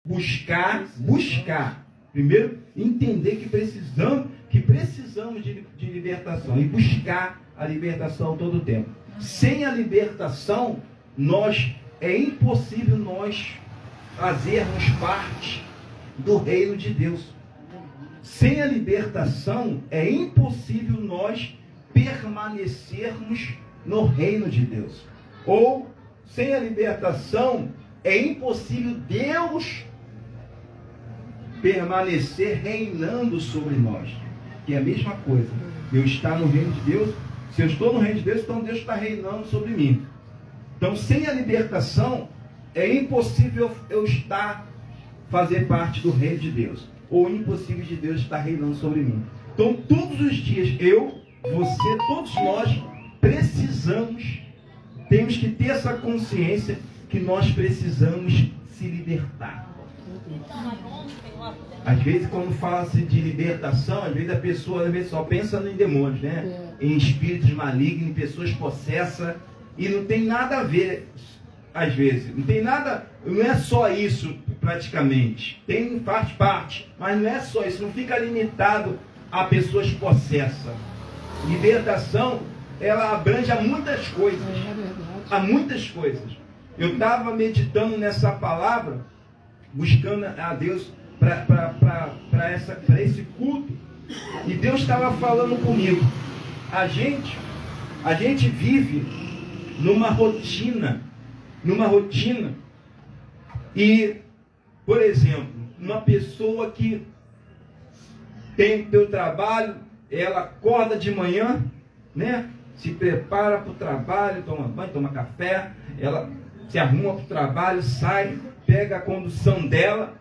buscar. Primeiro, entender que precisamos de libertação e buscar a libertação todo o tempo. Sem a libertação, é impossível nós fazermos parte do reino de Deus. Sem a libertação, é impossível nós permanecermos no reino de Deus. Ou, sem a libertação, é impossível Deus permanecer reinando sobre nós. Que é a mesma coisa. Eu estar no reino de Deus, se eu estou no reino de Deus, então Deus está reinando sobre mim. Então, sem a libertação, é impossível eu fazer parte do reino de Deus. Ou impossível de Deus estar reinando sobre mim. Então, todos os dias, você, todos nós, temos que ter essa consciência que nós precisamos se libertar. Às vezes, quando fala-se de libertação, às vezes a pessoa só pensa em demônios, né? Em espíritos malignos, em pessoas possessas, e não tem nada a ver, às vezes. Não é só isso, praticamente. Faz parte, mas não é só isso, não fica limitado a pessoas possessas. Libertação, ela abrange a muitas coisas. A muitas coisas. Eu estava meditando nessa palavra, buscando a Deus para esse culto, e Deus estava falando comigo. A gente vive numa rotina, e, por exemplo, uma pessoa que tem o seu trabalho, ela acorda de manhã, né? Se prepara para o trabalho, toma banho, toma café, ela se arruma para o trabalho, sai, pega a condução dela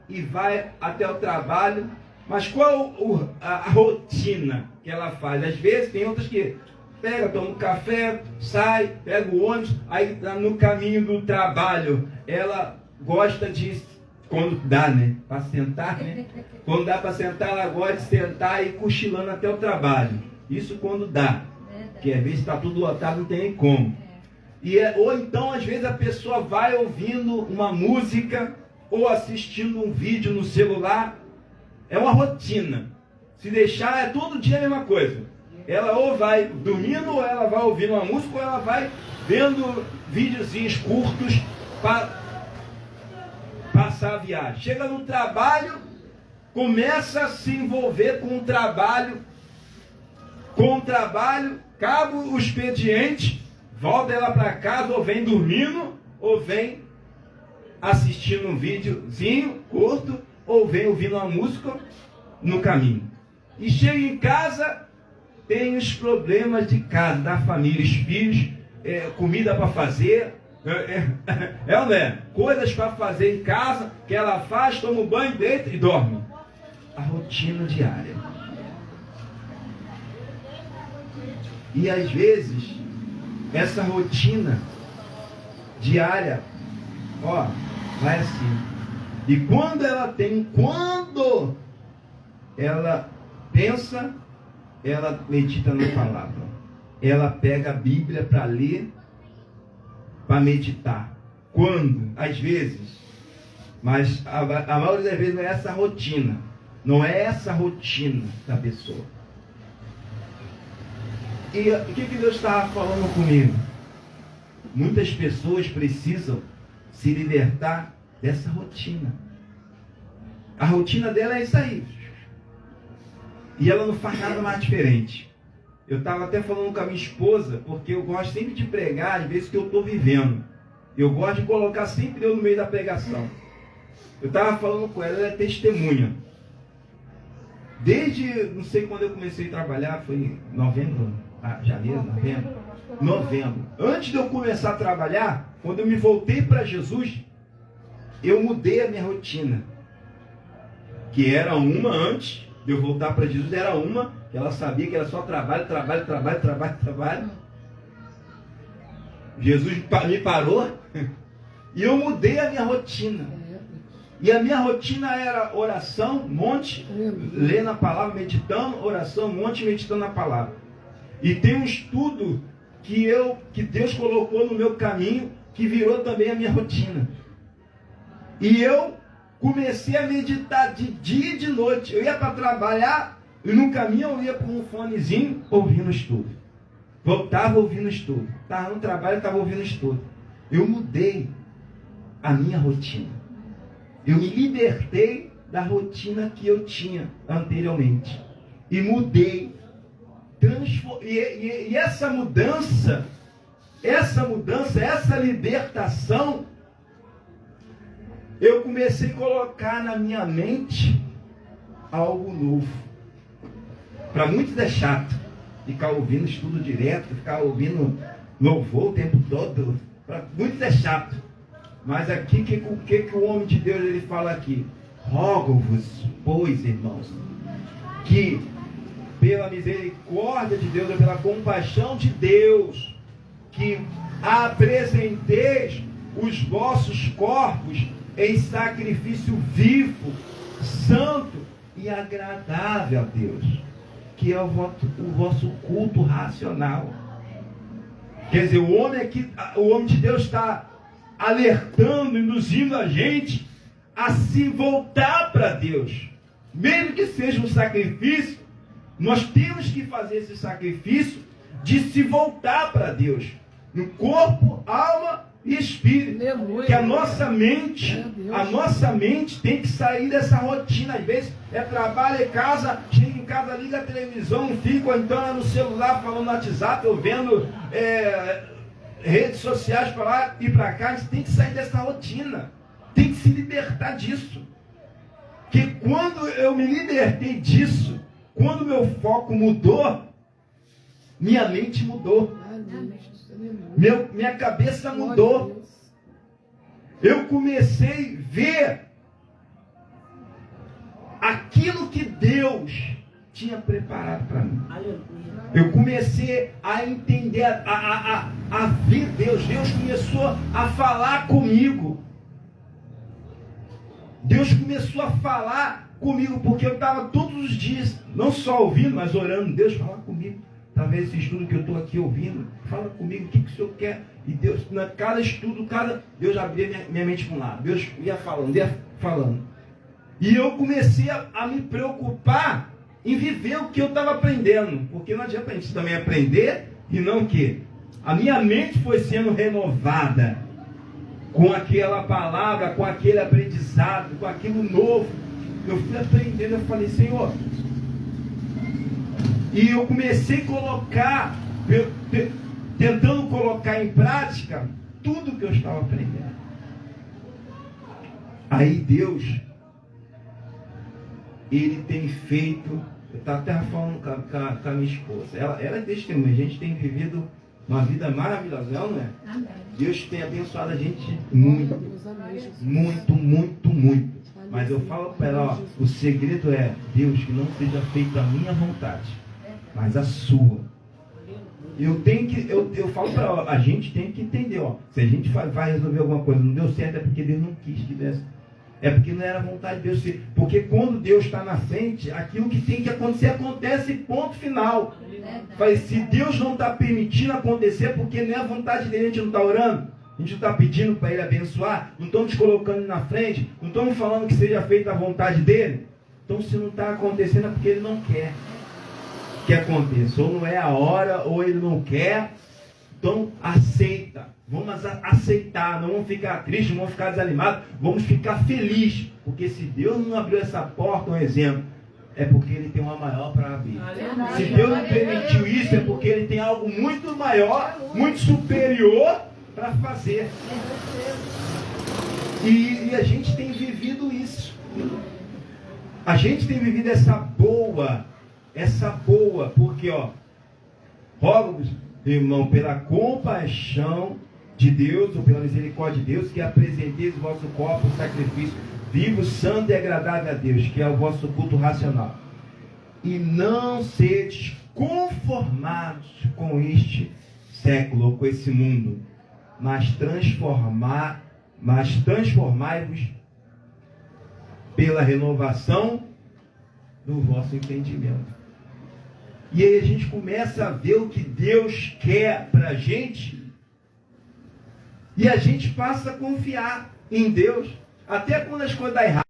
e vai até o trabalho. Mas qual a rotina que ela faz? Às vezes tem outras que pega, toma um café, sai, pega o ônibus, aí no caminho do trabalho ela gosta de, quando dá, né, para sentar, né? Quando dá para sentar, ela gosta de sentar e ir cochilando até o trabalho. Isso quando dá. Porque às vezes está tudo lotado, não tem nem como. Ou então, às vezes, a pessoa vai ouvindo uma música ou assistindo um vídeo no celular. É uma rotina. Se deixar, é todo dia a mesma coisa. Ela ou vai dormindo, ou ela vai ouvindo uma música, ou ela vai vendo videozinhos curtos para passar a viagem. Chega no trabalho, começa a se envolver com o trabalho, acaba o expediente, volta ela para casa, ou vem dormindo, ou vem assistindo um videozinho curto, ou vem ouvindo uma música no caminho. E chega em casa, tem os problemas de casa, da família, os filhos, comida para fazer, ou não é? Coisas para fazer em casa, que ela faz, toma um banho, deita e dorme. A rotina diária. E às vezes, essa rotina diária, vai assim. E quando ela pensa, ela medita na palavra. Ela pega a Bíblia para ler, para meditar. Quando? Às vezes. Mas a maioria das vezes não é essa rotina. Não é essa rotina da pessoa. E o que Deus estava falando comigo? Muitas pessoas precisam se libertar dessa rotina. A rotina dela é isso aí. E ela não faz nada mais diferente. Eu estava até falando com a minha esposa, porque eu gosto sempre de pregar, às vezes que eu estou vivendo. Eu gosto de colocar sempre eu no meio da pregação. Eu estava falando com ela, ela é testemunha. Desde, não sei quando eu comecei a trabalhar, foi em novembro. Antes de eu começar a trabalhar, quando eu me voltei para Jesus, eu mudei a minha rotina. Que era uma antes de eu voltar para Jesus, era uma, que ela sabia que era só trabalho. Jesus me parou e eu mudei a minha rotina. E a minha rotina era oração, monte, lendo a palavra, meditando, oração, monte, meditando a palavra. E tem um estudo que Deus colocou no meu caminho, que virou também a minha rotina. E eu comecei a meditar de dia e de noite. Eu ia para trabalhar e no caminho eu ia com um fonezinho ouvindo estudo. Voltava ouvindo estudo. Estava no trabalho, estava ouvindo estudo. Eu mudei a minha rotina. Eu me libertei da rotina que eu tinha anteriormente. E mudei. E essa mudança, essa libertação, eu comecei a colocar na minha mente algo novo. Para muitos é chato ficar ouvindo estudo direto, ficar ouvindo louvor o tempo todo. Para muitos é chato. Mas aqui, o que o homem de Deus ele fala aqui? Rogo-vos, pois, irmãos, que pela misericórdia de Deus, pela compaixão de Deus, que apresenteis os vossos corpos em sacrifício vivo, santo e agradável a Deus, que é o vosso culto racional. Quer dizer, o homem de Deus está alertando, induzindo a gente a se voltar para Deus. Mesmo que seja um sacrifício, nós temos que fazer esse sacrifício de se voltar para Deus. No corpo, alma e espírito. Que a nossa mente tem que sair dessa rotina. Às vezes é trabalho, é casa, chega em casa, liga a televisão, fica ou então é no celular falando no WhatsApp, ou vendo redes sociais para lá e para cá. A gente tem que sair dessa rotina. Tem que se libertar disso. Que quando eu me libertei disso, quando meu foco mudou, minha mente mudou. Minha cabeça mudou. Eu comecei a ver aquilo que Deus tinha preparado para mim. Eu comecei a entender, a ver Deus. Deus começou a falar comigo. Deus começou a falar comigo, porque eu estava todos os dias, não só ouvindo, mas orando. Deus, fala comigo. Talvez esse estudo que eu estou aqui ouvindo, fala comigo, o que o Senhor quer? E Deus, cada estudo, Deus abria minha mente para um lado. Deus ia falando. E eu comecei a me preocupar em viver o que eu estava aprendendo. Porque não adianta a gente também aprender e não o quê? A minha mente foi sendo renovada com aquela palavra, com aquele aprendizado, com aquilo novo. Eu fui aprendendo, eu falei, Senhor. E eu comecei a colocar, tentando colocar em prática tudo que eu estava aprendendo. Aí Deus, Ele tem feito, eu estava até falando com a minha esposa, ela é testemunha, a gente tem vivido uma vida maravilhosa, não é? Amém. Deus tem abençoado a gente muito, muito, muito, muito. Mas eu falo para ela, ó, o segredo é, Deus, que não seja feita a minha vontade, mas a sua. Eu falo para ela, a gente tem que entender, ó, se a gente vai resolver alguma coisa, não deu certo, é porque Deus não quis que desse. É porque não era a vontade de Deus. Porque quando Deus está na frente, aquilo que tem que acontecer, acontece, ponto final. Mas se Deus não está permitindo acontecer, porque não é a vontade dele, a gente não está orando, a gente não está pedindo para ele abençoar, não estamos colocando na frente, não estamos falando que seja feita a vontade dele. Então se não está acontecendo é porque ele não quer que aconteça. Ou não é a hora, ou ele não quer. Então aceita. Vamos aceitar, não vamos ficar tristes, não vamos ficar desanimados, vamos ficar felizes. Porque se Deus não abriu essa porta, um exemplo, é porque Ele tem uma maior para abrir. Se Deus não permitiu isso, é porque Ele tem algo muito maior, muito superior para fazer. E a gente tem vivido isso. A gente tem vivido essa boa, porque, ó, rogo-vos, irmão, pela compaixão de Deus, ou pela misericórdia de Deus, que apresenteis o vosso corpo um sacrifício vivo, santo e agradável a Deus, que é o vosso culto racional. E não sedes conformados com este século, ou com esse mundo, mas transformai-vos pela renovação do vosso entendimento. E aí a gente começa a ver o que Deus quer para a gente. E a gente passa a confiar em Deus. Até quando as coisas dão errado.